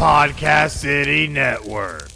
Podcast City Network.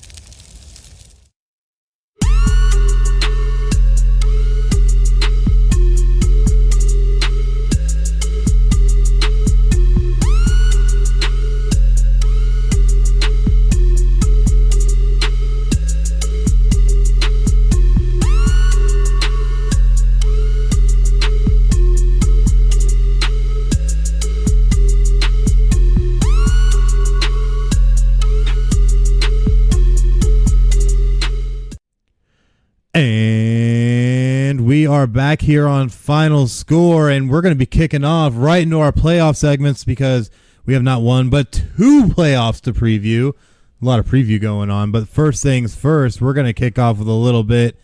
And we are back here on Final Score, and we're going to be kicking off right into our playoff segments because we have not one but two playoffs to preview. A lot of preview going on, but first things first, we're going to kick off with a little bit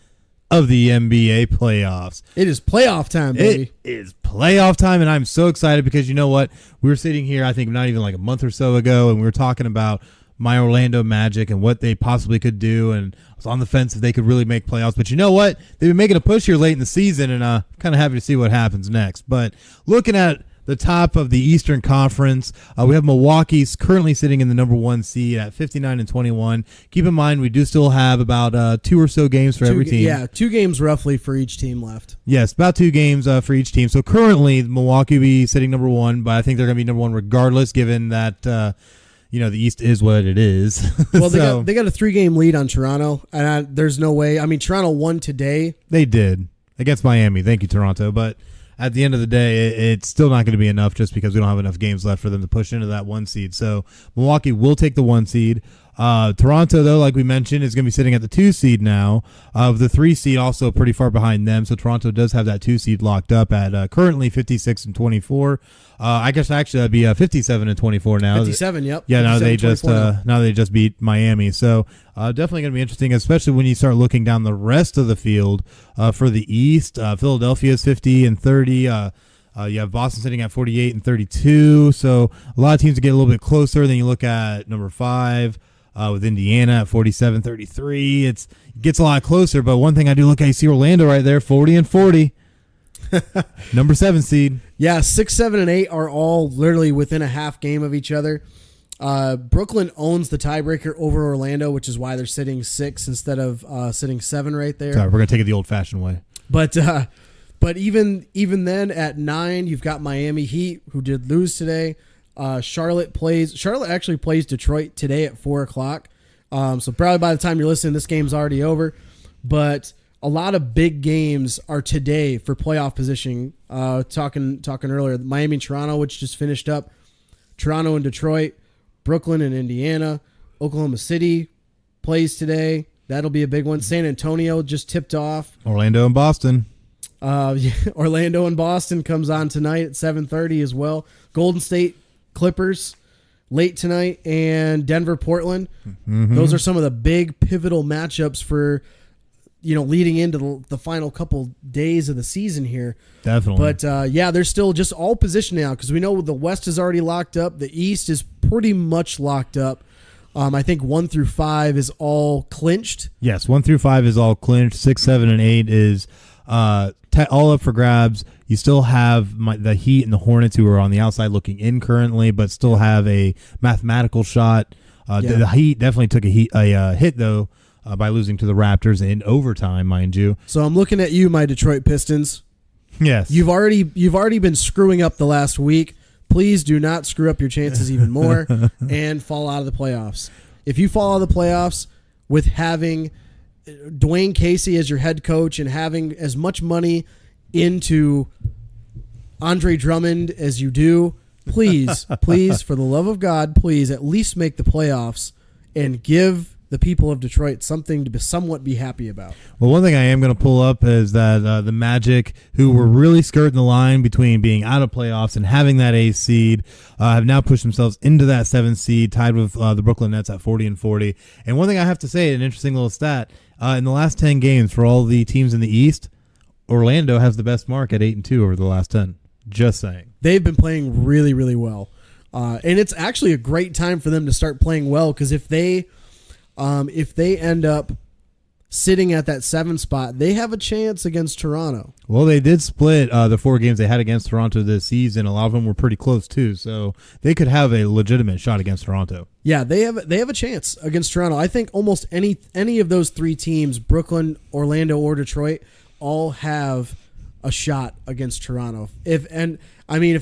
of the NBA playoffs. It is playoff time, baby. It is playoff time, and I'm so excited because you know what? We were sitting here, I think, not even like a month or so ago, and we were talking about my Orlando Magic and what they possibly could do, and I was on the fence if they could really make playoffs. But you know what? They've been making a push here late in the season, and I'm kind of happy to see what happens next. But looking at the top of the Eastern Conference, we have Milwaukee's currently sitting in the number 1 seed at 59-21. Keep in mind, we do still have about 2 or so games for every team. Yeah, 2 games roughly for each team left. Yes, about 2 games for each team. So currently, Milwaukee will be sitting number 1, but I think they're going to be number 1 regardless, given that the East is what it is. Well, they got a 3-game lead on Toronto, and there's no way. I mean, Toronto won today. They did against Miami. Thank you, Toronto. But at the end of the day, it's still not going to be enough just because we don't have enough games left for them to push into that 1 seed. So Milwaukee will take the 1 seed. Toronto, though, like we mentioned, is going to be sitting at the 2 seed now. The 3 seed also pretty far behind them. So Toronto does have that 2 seed locked up at currently 56-24. I guess actually that'd be 57-24 now. 57, yep. Yeah, now they just beat Miami. So definitely going to be interesting, especially when you start looking down the rest of the field for the East. Philadelphia is 50-30. You have Boston sitting at 48-32. So a lot of teams get a little bit closer. Then you look at number 5. With Indiana at 47-33. It gets a lot closer, but one thing I do look at, you see Orlando right there, 40-40. Number 7 seed. Yeah, 6, 7, and 8 are all literally within a half game of each other. Brooklyn owns the tiebreaker over Orlando, which is why they're sitting 6 instead of sitting 7 right there. Sorry, we're going to take it the old-fashioned way. But even then at 9, you've got Miami Heat, who did lose today. Charlotte actually plays Detroit today at 4:00. So probably by the time you're listening, this game's already over. But a lot of big games are today for playoff positioning. Talking earlier, Miami and Toronto, which just finished up. Toronto and Detroit, Brooklyn and Indiana, Oklahoma City plays today. That'll be a big one. San Antonio just tipped off. Orlando and Boston. Orlando and Boston comes on tonight at 7:30 as well. Golden State Clippers late tonight, and Denver Portland. Mm-hmm. Those are some of the big pivotal matchups for leading into the final couple days of the season here. Definitely. But they're still just all positioned now because we know the West is already locked up. The East is pretty much locked up. I think 1 through 5 is all clinched. Yes, 1 through 5 is all clinched. 6, 7, and 8 is all up for grabs. You still have the Heat and the Hornets who are on the outside looking in currently, but still have a mathematical shot. The Heat definitely took a hit, though, by losing to the Raptors in overtime, mind you. So I'm looking at you, my Detroit Pistons. Yes. You've already been screwing up the last week. Please do not screw up your chances even more and fall out of the playoffs. If you fall out of the playoffs with having Dwayne Casey as your head coach and having as much money into Andre Drummond as you do, please, for the love of God, please at least make the playoffs and give the people of Detroit something to somewhat be happy about. Well, one thing I am going to pull up is that the Magic, who were really skirting the line between being out of playoffs and having that 8th seed, have now pushed themselves into that 7th seed, tied with the Brooklyn Nets at 40-40. And one thing I have to say, an interesting little stat, in the last 10 games for all the teams in the East, Orlando has the best mark at 8-2 over the last 10. Just saying. They've been playing really, really well. And it's actually a great time for them to start playing well because if they end up sitting at that 7 spot, they have a chance against Toronto. Well, they did split the 4 games they had against Toronto this season. A lot of them were pretty close too, so they could have a legitimate shot against Toronto. Yeah, they have a chance against Toronto. I think almost any of those 3 teams, Brooklyn, Orlando, or Detroit, all have a shot against Toronto. If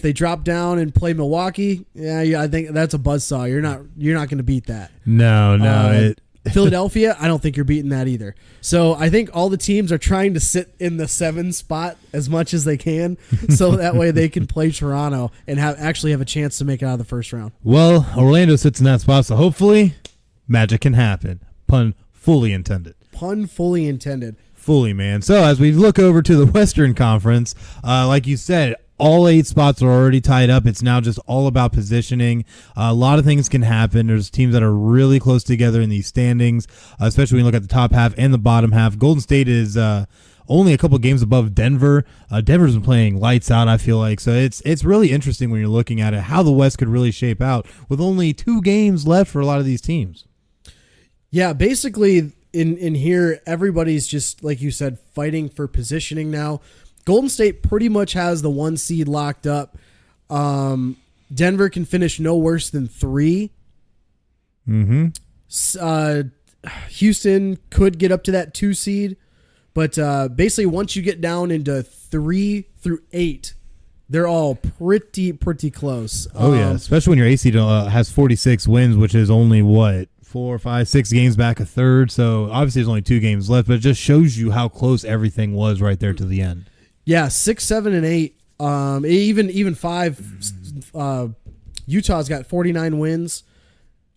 they drop down and play Milwaukee, yeah, I think that's a buzzsaw. You're not going to beat that. No. Philadelphia, I don't think you're beating that either. So I think all the teams are trying to sit in the 7 spot as much as they can, so that way they can play Toronto and actually have a chance to make it out of the first round. Well, Orlando sits in that spot, so hopefully magic can happen. Pun fully intended. Pun fully intended. Fully, man. So as we look over to the Western Conference, like you said, all 8 spots are already tied up. It's now just all about positioning. A lot of things can happen. There's teams that are really close together in these standings, especially when you look at the top half and the bottom half. Golden State is only a couple games above Denver. Denver's been playing lights out, I feel like. So it's really interesting when you're looking at it, how the West could really shape out with only 2 games left for a lot of these teams. Yeah, basically in here, everybody's just, like you said, fighting for positioning now. Golden State pretty much has the 1 seed locked up. Denver can finish no worse than 3. Mm-hmm. Houston could get up to that 2 seed, but basically once you get down into 3 through 8, they're all pretty close. Oh yeah, especially when your AC has 46 wins, which is only 4, 5, 6 games back a third. So obviously there's only 2 games left, but it just shows you how close everything was right there to the end. Yeah, 6, 7, and 8. Even 5. Utah's got 49 wins.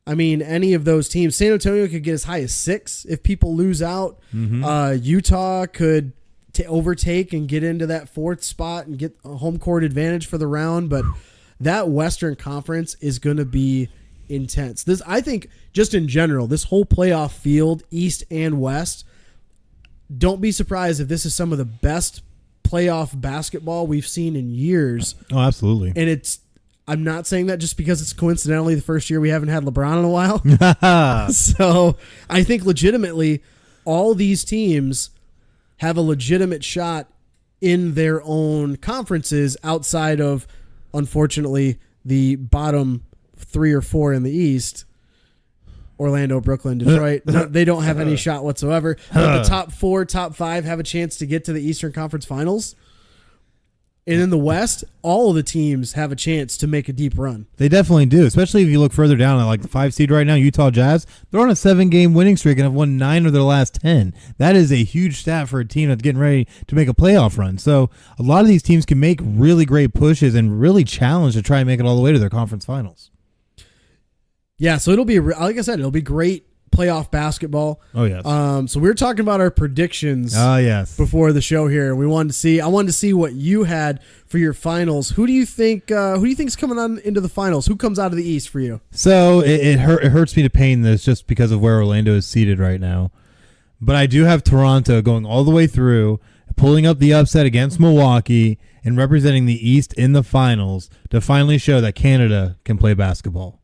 I mean, any of those teams. San Antonio could get as high as 6 if people lose out. Mm-hmm. Utah could overtake and get into that 4th spot and get a home court advantage for the round. But that Western Conference is going to be intense. I think, just in general, this whole playoff field, East and West, don't be surprised if this is some of the best playoff basketball we've seen in years. Oh, absolutely. And I'm not saying that just because it's coincidentally the first year we haven't had LeBron in a while. So I think legitimately all these teams have a legitimate shot in their own conferences outside of, unfortunately, the bottom 3 or 4 in the East. Orlando, Brooklyn, Detroit. No, they don't have any shot whatsoever. But the top 4, top 5 have a chance to get to the Eastern Conference Finals. And in the West, all of the teams have a chance to make a deep run. They definitely do, especially if you look further down at like the 5 seed right now, Utah Jazz. They're on a 7-game winning streak and have won 9 of their last 10. That is a huge stat for a team that's getting ready to make a playoff run. So a lot of these teams can make really great pushes and really challenge to try and make it all the way to their conference finals. Yeah, so it'll be, like I said, it'll be great playoff basketball. Oh, yes. So we were talking about our predictions yes. before the show here. I wanted to see what you had for your finals. Who do you think is coming on into the finals? Who comes out of the East for you? So it hurts me to pain this just because of where Orlando is seated right now. But I do have Toronto going all the way through, pulling up the upset against Milwaukee and representing the East in the finals to finally show that Canada can play basketball.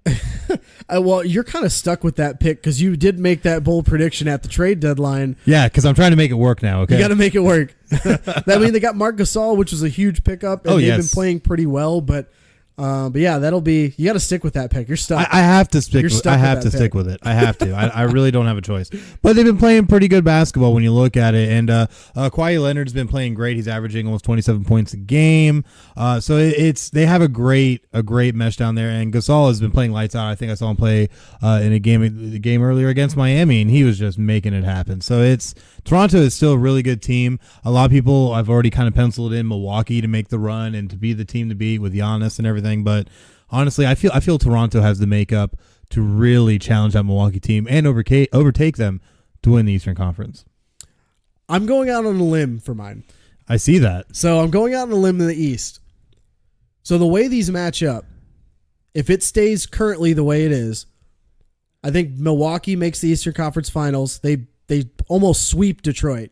Well, you're kind of stuck with that pick because you did make that bold prediction at the trade deadline. Yeah, because I'm trying to make it work now, okay? You got to make it work. I mean, they got Marc Gasol, which was a huge pickup, and they've been playing pretty well, but yeah, that'll be. You got to stick with that pick. You're stuck. I have to stick. I have to stick with it. I have to. I really don't have a choice. But they've been playing pretty good basketball when you look at it. And Kawhi Leonard's been playing great. He's averaging almost 27 points a game. So they have a great mesh down there. And Gasol has been playing lights out. I think I saw him play in a game earlier against Miami, and he was just making it happen. So Toronto is still a really good team. A lot of people I've already kind of penciled in Milwaukee to make the run and to be the team to beat with Giannis and everything. But honestly, I feel Toronto has the makeup to really challenge that Milwaukee team and overtake them to win the Eastern Conference. I'm going out on a limb for mine. I see that. So I'm going out on a limb in the East. So the way these match up, if it stays currently the way it is, I think Milwaukee makes the Eastern Conference Finals. They almost sweep Detroit.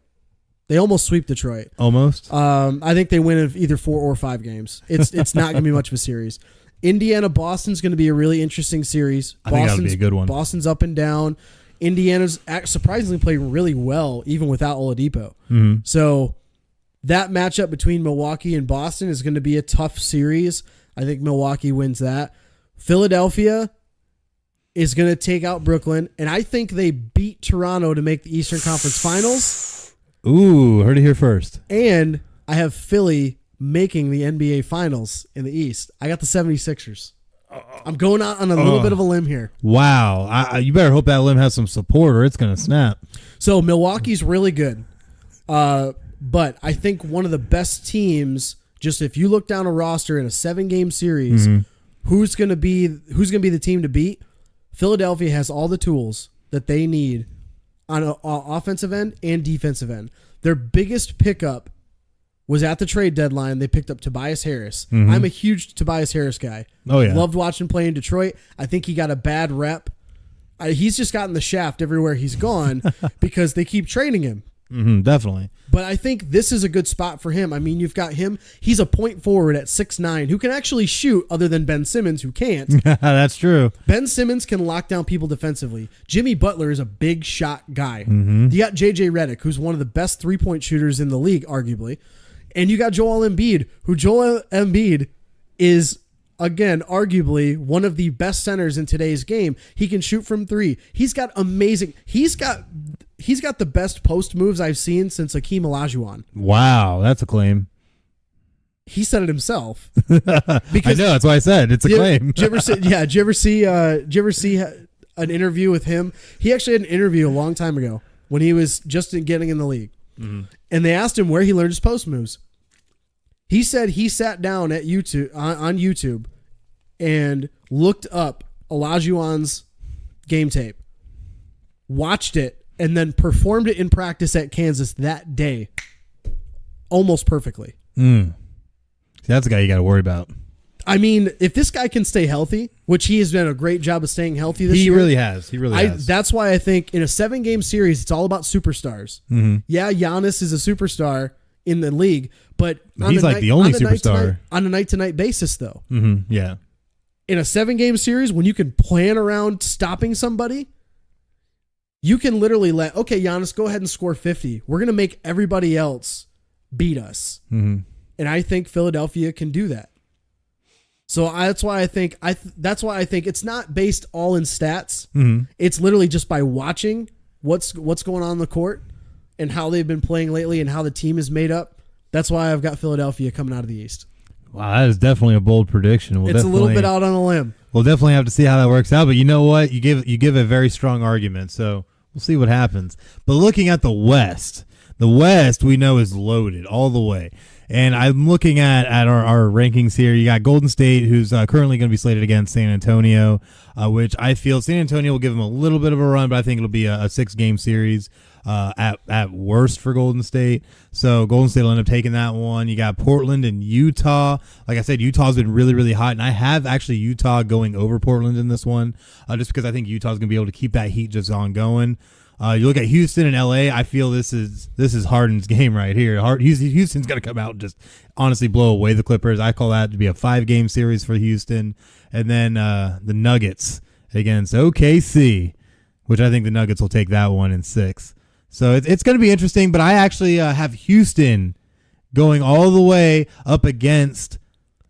Almost. I think they win in either 4 or 5 games. It's not going to be much of a series. Indiana Boston's going to be a really interesting series. I think that'll be a good one. Boston's up and down. Indiana's surprisingly playing really well even without Oladipo. Mm-hmm. So that matchup between Milwaukee and Boston is going to be a tough series. I think Milwaukee wins that. Philadelphia is going to take out Brooklyn, and I think they beat Toronto to make the Eastern Conference Finals. Ooh, heard it here first. And I have Philly making the NBA Finals in the East. I got the 76ers. I'm going out on a little bit of a limb here. Wow. You better hope that limb has some support or it's going to snap. So Milwaukee's really good. But I think one of the best teams, just if you look down a roster in a 7-game series, who's going to be the team to beat? Philadelphia has all the tools that they need on an offensive end and defensive end. Their biggest pickup was at the trade deadline. They picked up Tobias Harris. I'm a huge Tobias Harris guy. Oh, yeah. Loved watching him play in Detroit. I think he got a bad rep. He's just gotten the shaft everywhere he's gone because they keep trading him. Definitely. But I think this is a good spot for him. I mean, you've got him. He's a point forward at 6'9", who can actually shoot other than Ben Simmons, who can't. That's true. Ben Simmons can lock down people defensively. Jimmy Butler is a big shot guy. You got J.J. Redick, who's one of the best three-point shooters in the league, arguably. And you got Joel Embiid, who Joel Embiid is, again, arguably one of the best centers in today's game. He can shoot from three. He's got amazing. He's got the best post moves I've seen since Hakeem Olajuwon. Wow, that's a claim. He said it himself. I know, that's why I said it's a claim. Did you ever see an interview with him? He actually had an interview a long time ago when he was just getting in the league. And they asked him where he learned his post moves. He said he sat down at YouTube on YouTube and looked up Olajuwon's game tape, watched it, and then performed it in practice at Kansas that day, almost perfectly. See, that's the guy you got to worry about. I mean, if this guy can stay healthy, which he has done a great job of staying healthy this year. He really has. That's why I think in a 7-game series, it's all about superstars. Yeah, Giannis is a superstar in the league, but he's like the only superstar. On a night-to-night basis, though. Yeah. In a 7-game series, when you can plan around stopping somebody, you can literally okay, Giannis, go ahead and score 50. We're going to make everybody else beat us. And I think Philadelphia can do that. So that's why I think it's not based all in stats. It's literally just by watching what's going on in the court and how they've been playing lately and how the team is made up. That's why I've got Philadelphia coming out of the East. Wow, that is definitely a bold prediction. It's a little bit out on a limb. We'll definitely have to see how that works out. But you know what? You give a very strong argument. So we'll see what happens. But looking at the West we know is loaded all the way. And I'm looking at our rankings here. You got Golden State, who's currently going to be slated against San Antonio, which I feel San Antonio will give them a little bit of a run, but I think it'll be a 6-game series at worst for Golden State. So Golden State will end up taking that one. You got Portland and Utah. Like I said, Utah's been really, really hot, and I have actually Utah going over Portland in this one, just because I think Utah's going to be able to keep that heat just on going. You look at Houston and LA. I feel this is Harden's game right here. Houston's going to come out and just honestly blow away the Clippers. I call that to be a 5-game series for Houston, and then the Nuggets against OKC, which I think the Nuggets will take that one in 6. So it's going to be interesting. But I actually have Houston going all the way up against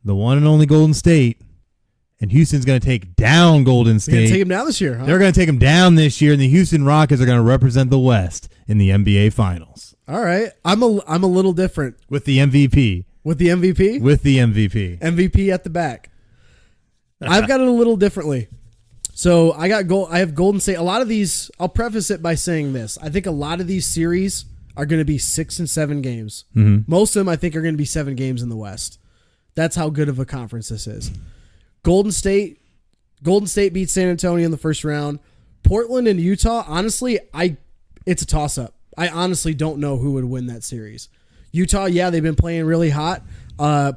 the one and only Golden State. And Houston's going to take down Golden State. They're going to take them down this year, huh? They're going to take them down this year, and the Houston Rockets are going to represent the West in the NBA Finals. All right. I'm a little different. With the MVP. With the MVP? With the MVP. MVP at the back. I've got it a little differently. So I have Golden State. A lot of these, I'll preface it by saying this. I think a lot of these series are going to be 6 and 7 games. Most of them, I think, are going to be 7 games in the West. That's how good of a conference this is. Golden State beats San Antonio in the first round. Portland and Utah, honestly, it's a toss-up. I honestly don't know who would win that series. Utah, yeah, they've been playing really hot.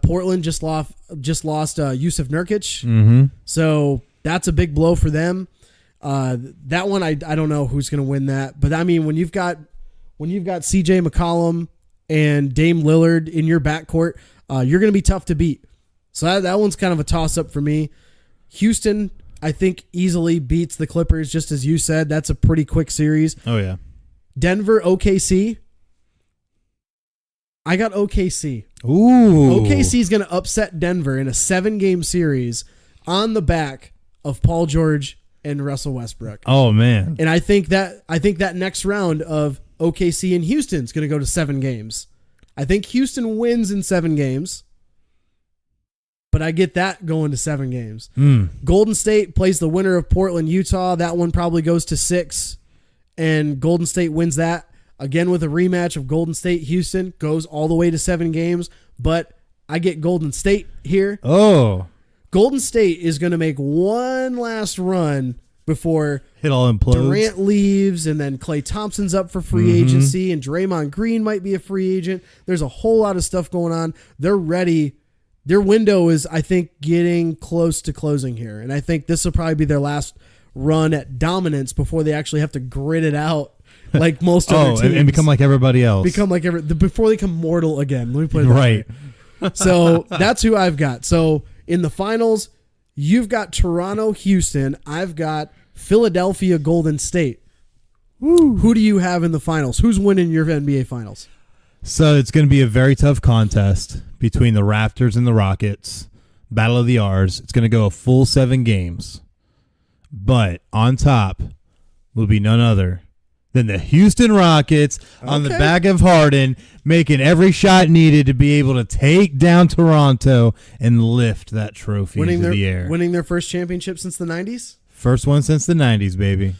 Portland just lost Yusuf Nurkic, so that's a big blow for them. That one, I don't know who's going to win that. But I mean, when you've got C.J. McCollum and Dame Lillard in your backcourt, you're going to be tough to beat. So that one's kind of a toss-up for me. Houston, I think easily beats the Clippers, just as you said. That's a pretty quick series. Oh, yeah. Denver, OKC. I got OKC. Ooh. OKC is going to upset Denver in a 7-game series on the back of Paul George and Russell Westbrook. Oh, man. And I think that next round of OKC and Houston is going to go to 7 games. I think Houston wins in 7 games, but I get that going to 7 games. Golden State plays the winner of Portland, Utah. That one probably goes to 6, and Golden State wins that. Again, with a rematch of Golden State, Houston goes all the way to 7 games, but I get Golden State here. Oh. Golden State is going to make one last run before it all implodes. Durant leaves, and then Klay Thompson's up for free agency, and Draymond Green might be a free agent. There's a whole lot of stuff going on. They're ready. Their window is, I think, getting close to closing here, and I think this will probably be their last run at dominance before they actually have to grit it out like most other teams. And become like everybody else. Before they become mortal again. Let me put it that right. way. So that's who I've got. So in the finals, you've got Toronto, Houston. I've got Philadelphia, Golden State. Woo. Who do you have in the finals? Who's winning your NBA finals? So it's going to be a very tough contest between the Raptors and the Rockets. Battle of the R's. It's going to go a full 7 games. But on top will be none other than the Houston Rockets on the back of Harden, making every shot needed to be able to take down Toronto and lift that trophy into the air. Winning their first championship since the 90s? First one since the 90s, baby.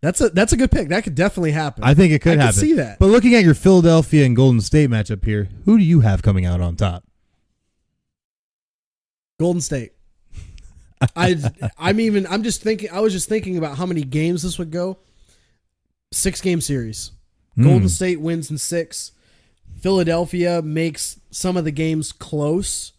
That's a good pick. That could definitely happen. I think it could happen. I can see that. But looking at your Philadelphia and Golden State matchup here, who do you have coming out on top? Golden State. I was just thinking about how many games this would go. 6-game series. Golden State wins in 6. Philadelphia makes some of the games close,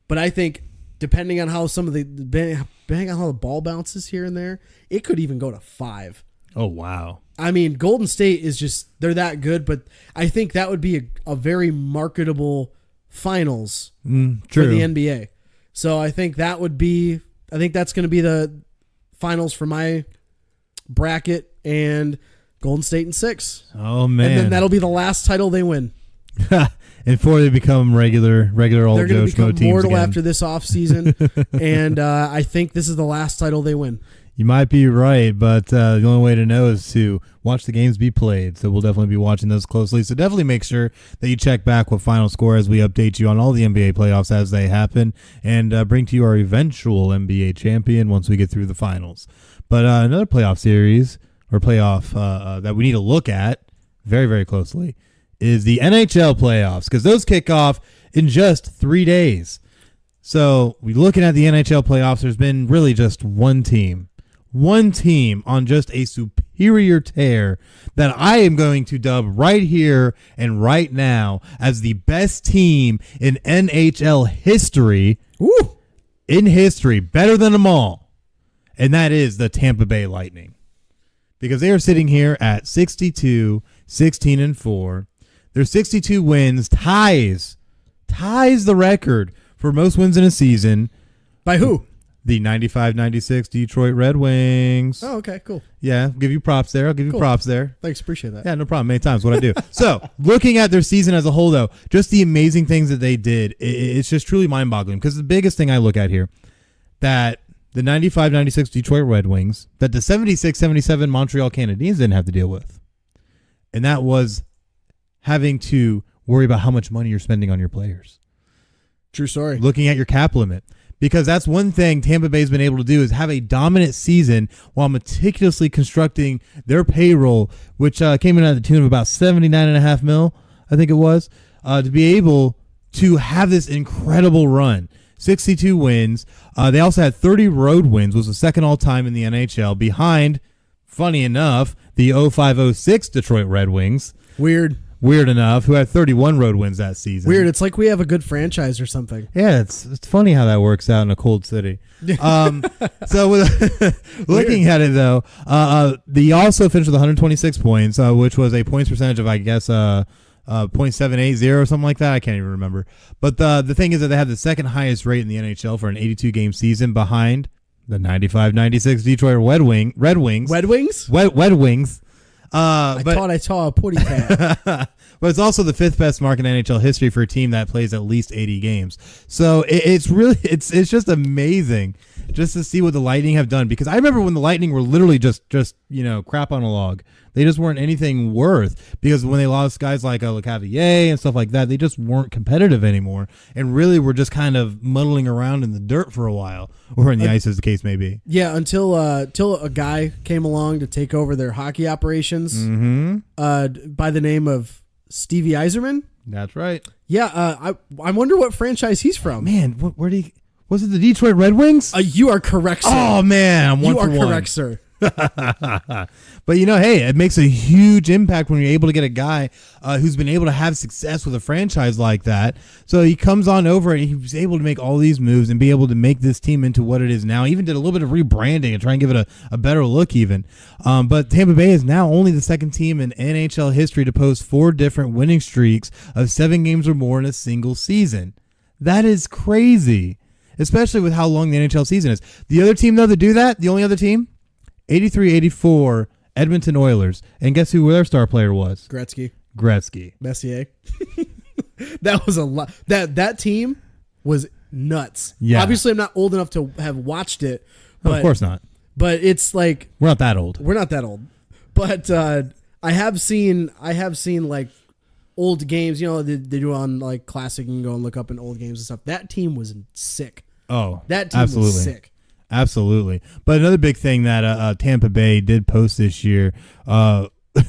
but I think depending on how depending on how the ball bounces here and there, it could even go to 5. Oh, wow. I mean, Golden State is just, they're that good, but I think that would be a very marketable finals for the NBA. So I think that's going to be the finals for my bracket, and Golden State in 6. Oh, man. And then that'll be the last title they win. And before they become regular old They're Joe going to Schmo become teams mortal again. after this offseason, and I think this is the last title they win. You might be right, but the only way to know is to watch the games be played. So we'll definitely be watching those closely. So definitely make sure that you check back with FinalScore as we update you on all the NBA playoffs as they happen, and bring to you our eventual NBA champion once we get through the finals. But another playoff series or playoff that we need to look at very, very closely is the NHL playoffs, because those kick off in just 3 days. So we're looking at the NHL playoffs. There's been really just one team on just a superior tear that I am going to dub right here and right now as the best team in NHL history. Woo! In history, better than them all. And that is the Tampa Bay Lightning. Because they are sitting here at 62, 16-4. Their 62 wins ties the record for most wins in a season. By who? The 95-96 Detroit Red Wings. Oh, okay, cool. Yeah, I'll give you props there. Thanks, appreciate that. Yeah, no problem. Many times what I do. So, looking at their season as a whole, though, just the amazing things that they did, it's just truly mind-boggling. Because the biggest thing I look at here, that the 95-96 Detroit Red Wings, that the 76-77 Montreal Canadiens didn't have to deal with. And that was having to worry about how much money you're spending on your players. True story. Looking at your cap limit. Because that's one thing Tampa Bay's been able to do is have a dominant season while meticulously constructing their payroll, which came in at the tune of about $79.5 million, I think it was, to be able to have this incredible run. 62 wins. They also had 30 road wins, was the second all-time in the NHL, behind, funny enough, the 05-06 Detroit Red Wings. Weird enough, who had 31 road wins that season. Weird. It's like we have a good franchise or something. Yeah, it's funny how that works out in a cold city. So looking at it, though, they also finished with 126 points, which was a points percentage of, I guess, .780 or something like that. I can't even remember. But the thing is that they had the second highest rate in the NHL for an 82-game season behind The 95-96 Detroit Red Wings. Red Wings? Red Wings. I thought I saw a putty cat. But it's also the 5th best mark in NHL history for a team that plays at least 80 games. So it's really it's just amazing just to see what the Lightning have done, because I remember when the Lightning were literally just crap on a log. They just weren't anything worth, because when they lost guys like LeCavalier and stuff like that, they just weren't competitive anymore, and really were just kind of muddling around in the dirt for a while, or in the ice as the case may be. Yeah, until a guy came along to take over their hockey operations by the name of Stevie Yzerman. That's right. Yeah, I wonder what franchise he's from. Man, where did he... Was it the Detroit Red Wings? You are correct, sir. Oh, man, I'm one for one. You are correct, sir. But, hey, it makes a huge impact when you're able to get a guy who's been able to have success with a franchise like that. So he comes on over and he was able to make all these moves and be able to make this team into what it is now. He even did a little bit of rebranding and try and give it a better look even. But Tampa Bay is now only the second team in NHL history to post 4 different winning streaks of 7 games or more in a single season. That is crazy, especially with how long the NHL season is. The other team, though, to do that, the only other team, 83-84 Edmonton Oilers. And guess who their star player was? Gretzky. Messier. That was a lot. That team was nuts. Yeah. Obviously, I'm not old enough to have watched it. But, of course not. But it's like... We're not that old. But I have seen like old games. You know, they do on like Classic. You can go and look up in old games and stuff. That team was sick. Oh, that team absolutely. was sick. Absolutely. But another big thing that Tampa Bay did post this year,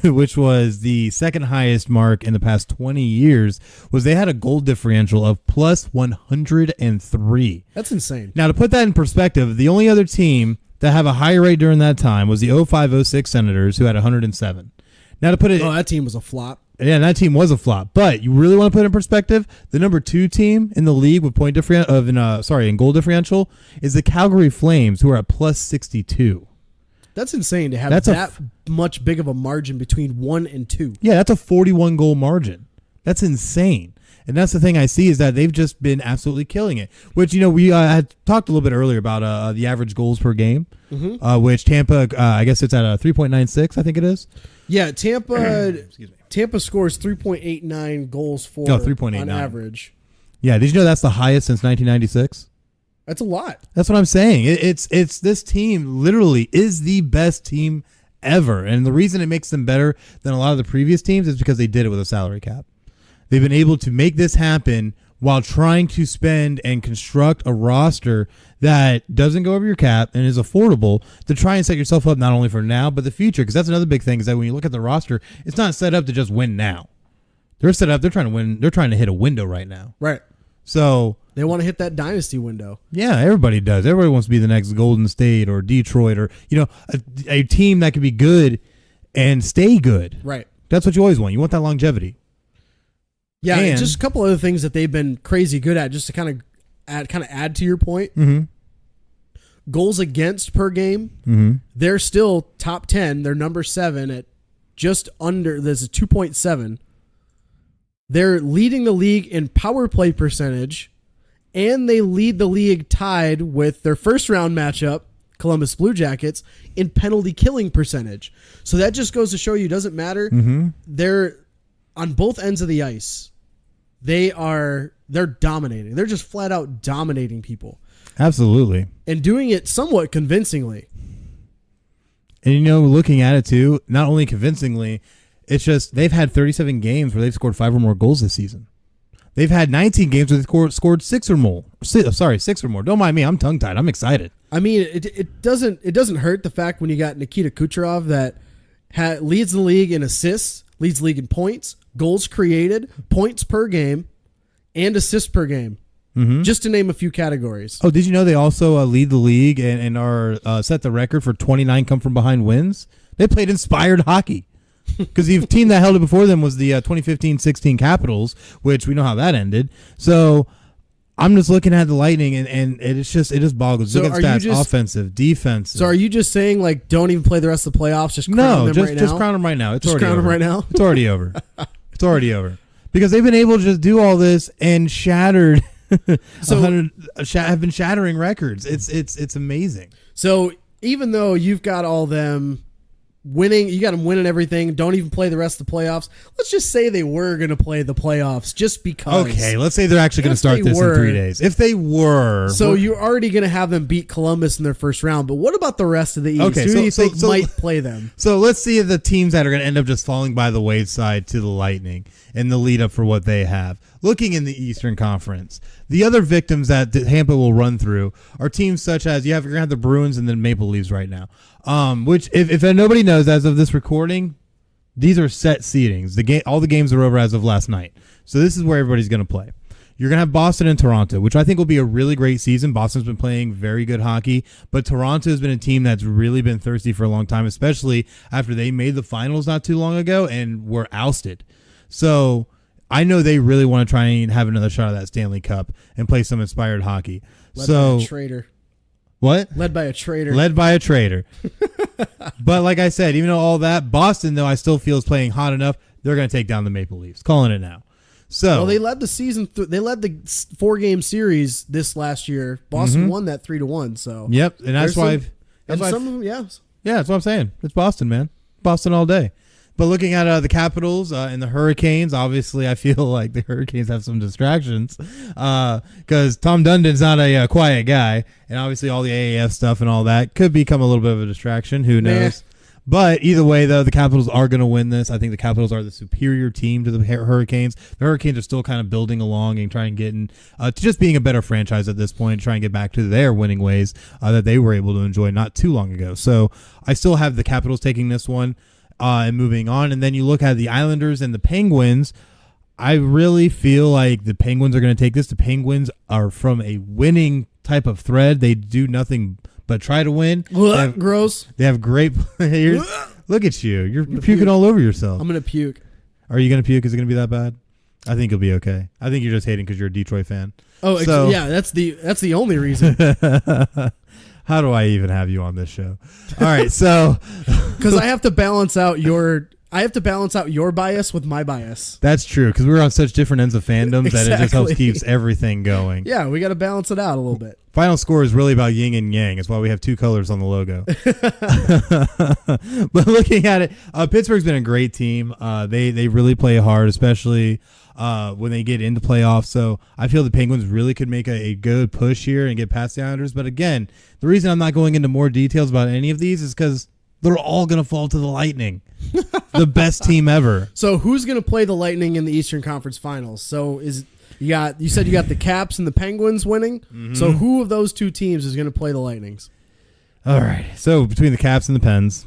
which was the second highest mark in the past 20 years, was they had a goal differential of plus 103. That's insane. Now, to put that in perspective, the only other team that have a higher rate during that time was the 05-06 Senators, who had 107. Now, to put it... Oh, that team was a flop. Yeah, that team was a flop. But you really want to put it in perspective, the number 2 team in the league with in goal differential is the Calgary Flames, who are at plus 62. That's insane to have that much big of a margin between 1 and 2. Yeah, that's a 41 goal margin. That's insane. And that's the thing I see, is that they've just been absolutely killing it. Which, we had talked a little bit earlier about the average goals per game, which Tampa, I guess it's at 3.96, I think it is. Yeah, Tampa scores 3.89 goals for 3.89 on average. Yeah, did you know that's the highest since 1996? That's a lot. That's what I'm saying. It's this team literally is the best team ever. And the reason it makes them better than a lot of the previous teams is because they did it with a salary cap. They've been able to make this happen while trying to spend and construct a roster that doesn't go over your cap and is affordable to try and set yourself up not only for now but the future. Because that's another big thing, is that when you look at the roster, it's not set up to just win now. They're set up. They're trying to win. They're trying to hit a window right now. Right. So they want to hit that dynasty window. Yeah, everybody does. Everybody wants to be the next Golden State or Detroit or a team that could be good and stay good. Right. That's what you always want. You want that longevity. Yeah, and just a couple other things that they've been crazy good at, just to kind of add to your point. Mm-hmm. Goals against per game, they're still top 10. They're number 7 at just under. There's a 2.7. They're leading the league in power play percentage, and they lead the league tied with their first round matchup, Columbus Blue Jackets, in penalty killing percentage. So that just goes to show you, it doesn't matter. They're on both ends of the ice. They're dominating. They're just flat out dominating people. Absolutely. And doing it somewhat convincingly. And looking at it too, not only convincingly, it's just they've had 37 games where they've scored 5 or more goals this season. They've had 19 games where they've scored 6 or more. 6 or more. Don't mind me. I'm tongue-tied. I'm excited. I mean, it doesn't hurt the fact when you got Nikita Kucherov that leads the league in assists, leads the league in points, goals created, points per game, and assists per game. Just to name a few categories. Oh, did you know they also lead the league and are set the record for 29 come-from-behind wins? They played inspired hockey. Because the team that held it before them was the 2015-16 Capitals, which we know how that ended. So I'm just looking at the Lightning, and it just boggles. So look at stats, offensive, defensive. So are you just saying, like, don't even play the rest of the playoffs? Just crown them right now? Just crown them right now. It's just already crown over. them right now? It's already over. It's already over. Because they've been able to just do all this and shattered So 100 have been shattering records. It's amazing. So even though you've got all them winning, you got them winning everything, don't even play the rest of the playoffs. Let's just say they were going to play the playoffs just because. Okay, let's say they're actually going to start this in 3 days. If they were. So you're already going to have them beat Columbus in their first round. But what about the rest of the East? Okay, Who do you think might play them? So let's see the teams that are going to end up just falling by the wayside to the Lightning in the lead up for what they have. Looking in the Eastern Conference, the other victims that Tampa will run through are teams such as you're going to have the Bruins and the Maple Leafs right now. Which if nobody knows as of this recording, these are set seedings. All the games are over as of last night. So this is where everybody's going to play. You're going to have Boston and Toronto, which I think will be a really great season. Boston's been playing very good hockey, but Toronto has been a team that's really been thirsty for a long time, especially after they made the finals not too long ago and were ousted. So I know they really want to try and have another shot at that Stanley Cup and play some inspired hockey. Led by a traitor. What? Led by a traitor. Led by a traitor. But like I said, even though all that, Boston, though, I still feel is playing hot enough, they're going to take down the Maple Leafs. Calling it now. So, well, they led the season. They led the 4-game series this last year. Boston won that 3-1. So yep, and that's why. That's what I'm saying. It's Boston, man. Boston all day. But looking at the Capitals and the Hurricanes, obviously I feel like the Hurricanes have some distractions because Tom Dundon's not a quiet guy, and obviously all the AAF stuff and all that could become a little bit of a distraction. Who knows? But either way, though, the Capitals are going to win this. I think the Capitals are the superior team to the Hurricanes. The Hurricanes are still kind of building along and trying to get in to just being a better franchise at this point, trying to get back to their winning ways that they were able to enjoy not too long ago. So I still have the Capitals taking this one. And moving on, and then you look at the Islanders and the Penguins. I really feel like the Penguins are going to take this. The Penguins are from a winning type of thread. They do nothing but try to win. Gross. They have great players. Look at you. You're puking all over yourself. I'm going to puke. Are you going to puke? Is it going to be that bad? I think you'll be okay. I think you're just hating because you're a Detroit fan. Oh, so, yeah. That's the only reason. How do I even have you on this show? All right, so because I have to balance out your bias with my bias. That's true because we're on such different ends of fandoms that it just helps keeps everything going. Yeah, we got to balance it out a little bit. FinalScore is really about yin and yang. It's why we have two colors on the logo. But looking at it, Pittsburgh's been a great team. They really play hard, especially when they get into playoffs. So I feel the Penguins really could make a good push here and get past the Islanders. But again, the reason I'm not going into more details about any of these is because they're all going to fall to the Lightning, the best team ever. So who's going to play the Lightning in the Eastern Conference Finals? So you said you got the Caps and the Penguins winning. Mm-hmm. So who of those two teams is going to play the Lightnings? All right. So between the Caps and the Pens,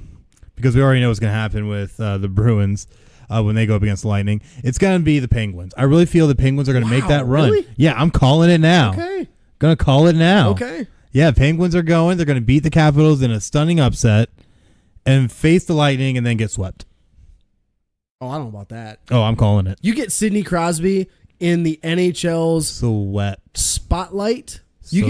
because we already know what's going to happen with the Bruins when they go up against the Lightning, it's going to be the Penguins. I really feel the Penguins are going to make that run. Really? Yeah, I'm calling it now. Okay. Going to call it now. Okay. Yeah, Penguins are going. They're going to beat the Capitals in a stunning upset and face the Lightning and then get swept. Oh, I don't know about that. Oh, I'm calling it. You get Sidney Crosby in the NHL's spotlight. You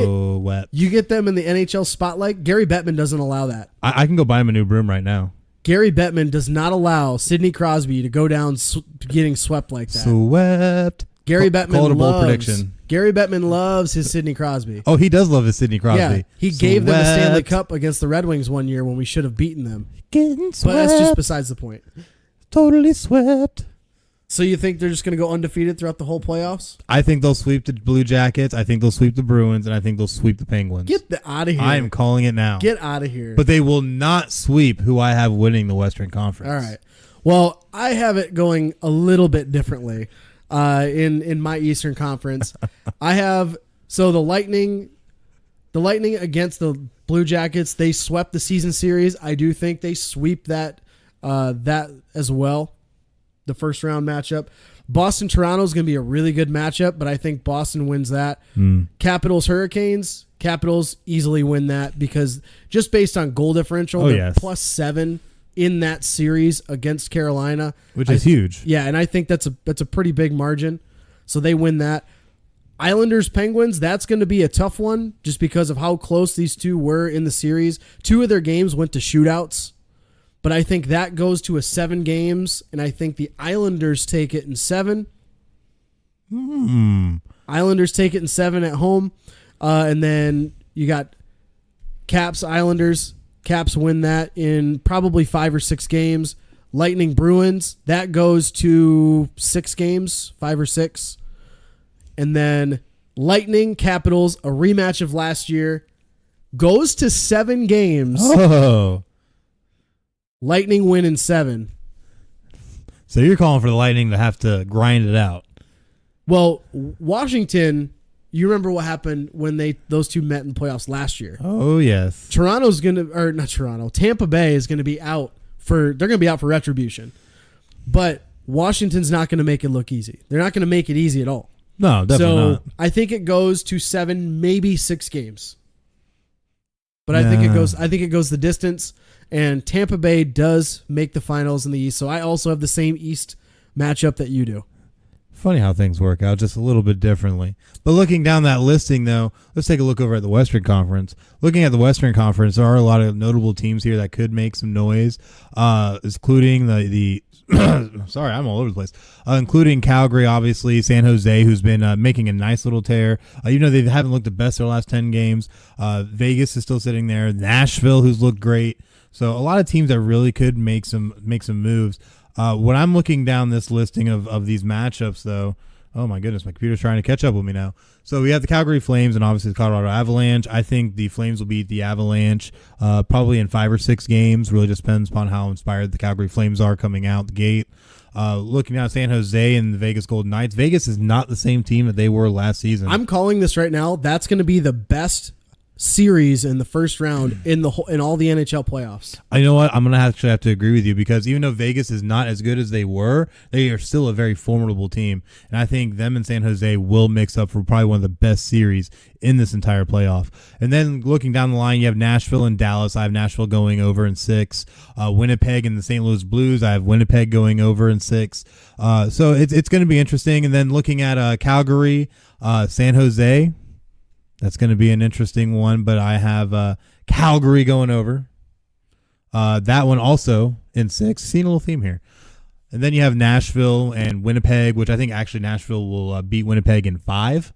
get them in the NHL spotlight. Gary Bettman doesn't allow that. I can go buy him a new broom right now. Gary Bettman does not allow Sidney Crosby to go down getting swept like that. Swept. Gary Bettman call it a bold prediction. Gary Bettman loves his Sidney Crosby. Oh, he does love his Sidney Crosby. Yeah, he gave them a Stanley Cup against the Red Wings one year when we should have beaten them. Getting swept. But that's just besides the point. Totally swept. So you think they're just going to go undefeated throughout the whole playoffs? I think they'll sweep the Blue Jackets. I think they'll sweep the Bruins, and I think they'll sweep the Penguins. Get out of here. I am calling it now. Get out of here. But they will not sweep who I have winning the Western Conference. All right. Well, I have it going a little bit differently in my Eastern Conference. I have the Lightning against the Blue Jackets. They swept the season series. I do think they sweep that as well. The first round matchup. Boston-Toronto is going to be a really good matchup, but I think Boston wins that. Capitals-Hurricanes. Capitals easily win that because just based on goal differential, they're +7 in that series against Carolina, which is huge. Yeah, and I think that's a pretty big margin. So they win that. Islanders-Penguins, that's going to be a tough one just because of how close these two were in the series. 2 of their games went to shootouts. But I think that goes to a 7 games, and I think the Islanders take it in 7. Islanders take it in 7 at home. And then you got Caps, Islanders. Caps win that in probably 5 or 6 games. Lightning, Bruins. That goes to 6 games, 5 or 6. And then Lightning, Capitals, a rematch of last year, goes to 7 games. Oh. Lightning win in 7. So you're calling for the Lightning to have to grind it out. Well, Washington, you remember what happened when those two met in playoffs last year. Oh, yes. Tampa Bay is going to be out they're going to be out for retribution. But Washington's not going to make it look easy. They're not going to make it easy at all. No, definitely not. I think it goes to 7, maybe 6 games. But I think it goes the distance. And Tampa Bay does make the finals in the East. So I also have the same East matchup that you do. Funny how things work out just a little bit differently. But looking down that listing, though, let's take a look over at the Western Conference. Looking at the Western Conference, there are a lot of notable teams here that could make some noise, including the sorry, I'm all over the place. Including Calgary, obviously, San Jose, who's been making a nice little tear. Even though they haven't looked the best their last 10 games. Vegas is still sitting there. Nashville, who's looked great. So a lot of teams that really could make some moves. When I'm looking down this listing of these matchups, though, oh my goodness, my computer's trying to catch up with me now. So we have the Calgary Flames and obviously the Colorado Avalanche. I think the Flames will beat the Avalanche probably in 5 or 6 games. Really just depends upon how inspired the Calgary Flames are coming out the gate. Looking at San Jose and the Vegas Golden Knights, Vegas is not the same team that they were last season. I'm calling this right now. That's going to be the best series in the first round in all the NHL playoffs. You know what? I'm going to actually have to agree with you because even though Vegas is not as good as they were, they are still a very formidable team. And I think them and San Jose will mix up for probably one of the best series in this entire playoff. And then looking down the line, you have Nashville and Dallas. I have Nashville going over in 6. Winnipeg and the St. Louis Blues. I have Winnipeg going over in 6. So it's going to be interesting. And then looking at Calgary, San Jose, that's going to be an interesting one, but I have Calgary going over. That one also in 6. Seeing a little theme here. And then you have Nashville and Winnipeg, which I think actually Nashville will beat Winnipeg in 5.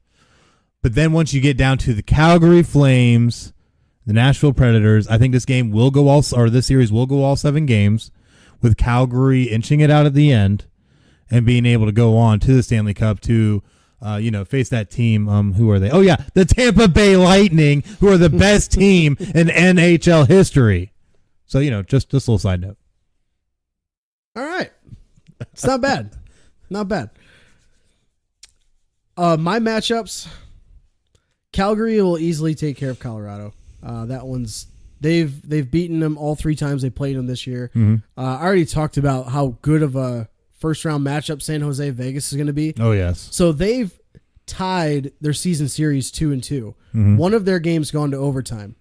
But then once you get down to the Calgary Flames, the Nashville Predators, I think this series will go all 7 games, with Calgary inching it out at the end and being able to go on to the Stanley Cup to face that team. Who are they? Oh, yeah, the Tampa Bay Lightning, who are the best team in NHL history. So, just a little side note. All right. It's not bad. Not bad. My matchups, Calgary will easily take care of Colorado. That one's they've beaten them all 3 times they played them this year. Mm-hmm. I already talked about how good of a first round matchup San Jose Vegas is going to be. Oh, yes. So they've tied their season series 2-2. Mm-hmm. One of their games gone to overtime.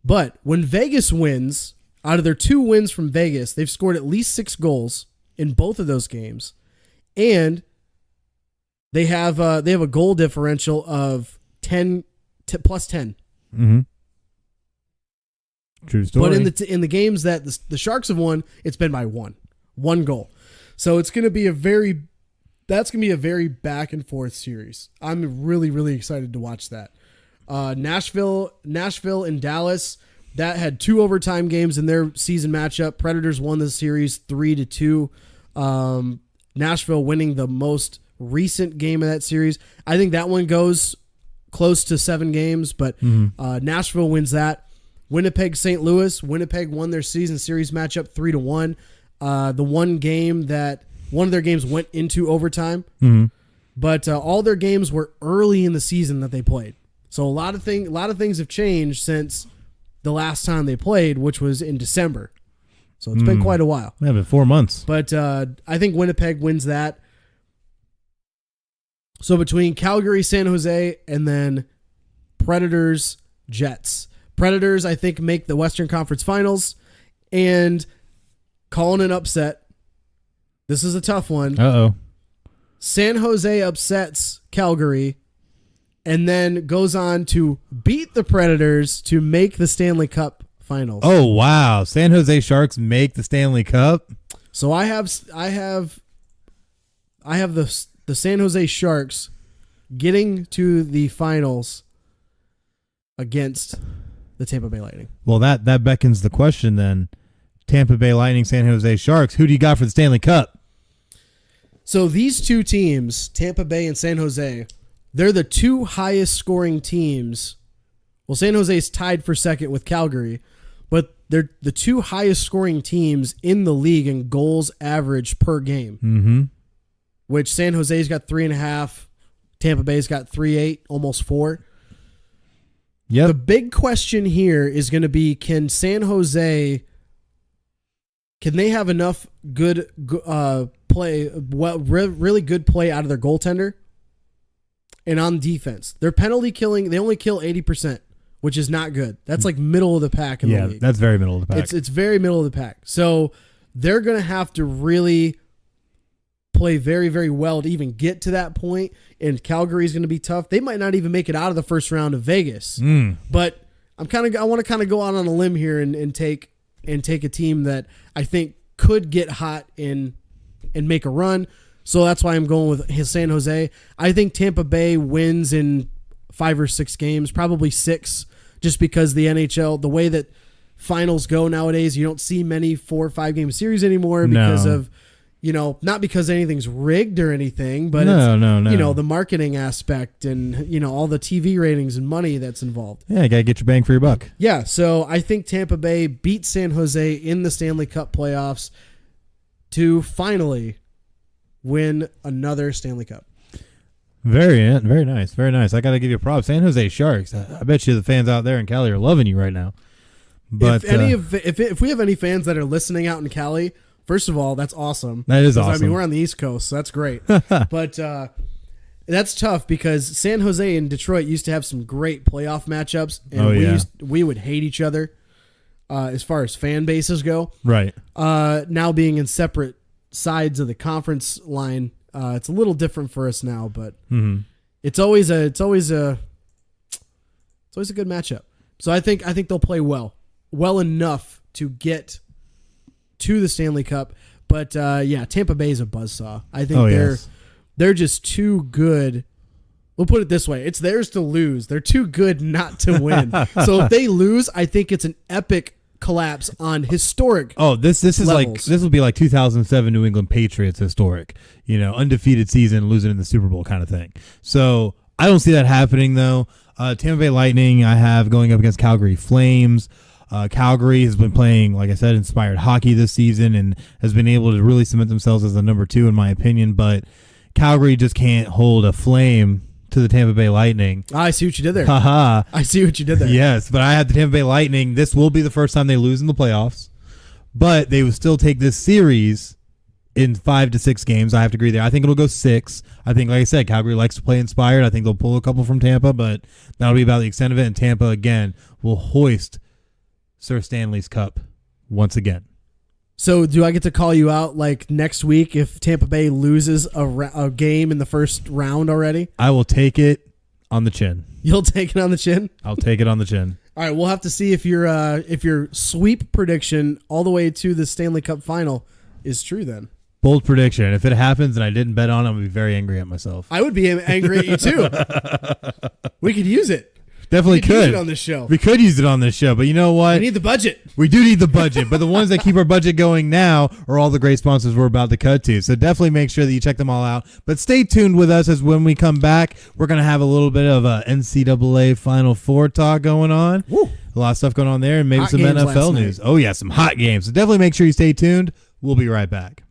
But when Vegas wins, out of their 2 wins from Vegas, they've scored at least 6 goals in both of those games. And they have a goal differential of 10 plus 10. Mm-hmm. True story. But in the games that the Sharks have won, it's been by one goal. So it's going to be a very back and forth series. I'm really, really excited to watch that. Nashville and Dallas, that had 2 overtime games in their season matchup. Predators won the series 3-2. Nashville winning the most recent game of that series. I think that one goes close to 7 games, but Nashville wins that. Winnipeg, St. Louis. Winnipeg won their season series matchup 3-1. The one of their games went into overtime, but all their games were early in the season that they played. So a lot of things have changed since the last time they played, which was in December. So it's been quite a while. Yeah, been 4 months. But I think Winnipeg wins that. So between Calgary, San Jose, and then Predators, Jets. Predators, I think, make the Western Conference Finals, and calling an upset. This is a tough one. Uh-oh. San Jose upsets Calgary and then goes on to beat the Predators to make the Stanley Cup Finals. Oh, wow. San Jose Sharks make the Stanley Cup? So I have the San Jose Sharks getting to the finals against the Tampa Bay Lightning. Well, that beckons the question then. Tampa Bay Lightning, San Jose Sharks. Who do you got for the Stanley Cup? So these two teams, Tampa Bay and San Jose, they're the two highest scoring teams. Well, San Jose is tied for second with Calgary, but they're the two highest scoring teams in the league in goals average per game. Mm-hmm. Which San Jose's got 3.5, Tampa Bay's got 3.8, almost 4. Yep. The big question here is going to be: can San Jose? Can they have enough good play, really good play out of their goaltender? And on defense, their penalty killing, they only kill 80%, which is not good. That's like middle of the pack in the league. That's very middle of the pack. It's very middle of the pack. So they're going to have to really play very, very well to even get to that point. And Calgary's going to be tough. They might not even make it out of the first round of Vegas. But I want to kind of go out on a limb here and take a team that I think could get hot and make a run. So that's why I'm going with San Jose. I think Tampa Bay wins in 5 or 6 games, probably 6, just because the NHL, the way that finals go nowadays, you don't see many 4 or 5 game series anymore because of, not because anything's rigged or anything, but it's the marketing aspect and, all the TV ratings and money that's involved. Yeah, you got to get your bang for your buck. Yeah, so I think Tampa Bay beat San Jose in the Stanley Cup playoffs to finally win another Stanley Cup. Very nice. Very nice. I got to give you props. San Jose Sharks. I bet you the fans out there in Cali are loving you right now. But if we have any fans that are listening out in Cali, first of all, that's awesome. That is awesome. I mean, we're on the East Coast, so that's great. But that's tough because San Jose and Detroit used to have some great playoff matchups, and we would hate each other as far as fan bases go. Right. Now being in separate sides of the conference line, it's a little different for us now, but it's always a good matchup. So I think they'll play well enough to get to the Stanley Cup. But Tampa Bay is a buzzsaw. I think they're just too good. We'll put it this way: it's theirs to lose. They're too good not to win. So if they lose, I think it's an epic collapse on historic. Oh, this is levels. like this will be like 2007 New England Patriots historic. Undefeated season, losing in the Super Bowl kind of thing. So I don't see that happening though. Tampa Bay Lightning I have going up against Calgary Flames. Calgary has been playing, like I said, inspired hockey this season and has been able to really cement themselves as the number 2 in my opinion. But Calgary just can't hold a flame to the Tampa Bay Lightning. I see what you did there. Haha. I see what you did there. Yes, but I have the Tampa Bay Lightning. This will be the first time they lose in the playoffs, but they will still take this series in 5 to 6 games. I have to agree there. I think it'll go 6. I think, like I said, Calgary likes to play inspired. I think they'll pull a couple from Tampa, but that'll be about the extent of it. And Tampa, again, will hoist Sir Stanley's Cup once again. So do I get to call you out like next week if Tampa Bay loses a game in the first round already? I will take it on the chin. You'll take it on the chin? I'll take it on the chin. All right, we'll have to see if your sweep prediction all the way to the Stanley Cup final is true then. Bold prediction. If it happens and I didn't bet on it, I'm going to be very angry at myself. I would be angry at you too. We could use it. Definitely could. Use it on this show. We could use it on this show, but you know what? We need the budget. We do need the budget, but the ones that keep our budget going now are all the great sponsors we're about to cut to. So definitely make sure that you check them all out. But stay tuned with us as when we come back, we're going to have a little bit of a NCAA Final Four talk going on. Woo. A lot of stuff going on there and maybe Hot some games NFL news. Oh, yeah, some hot games. So definitely make sure you stay tuned. We'll be right back.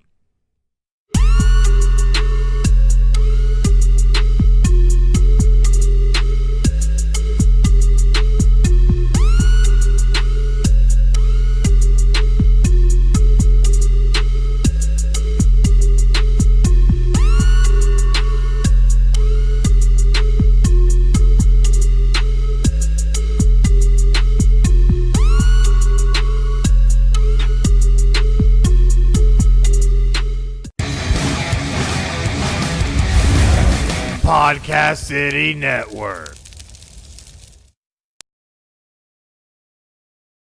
Podcast City Network.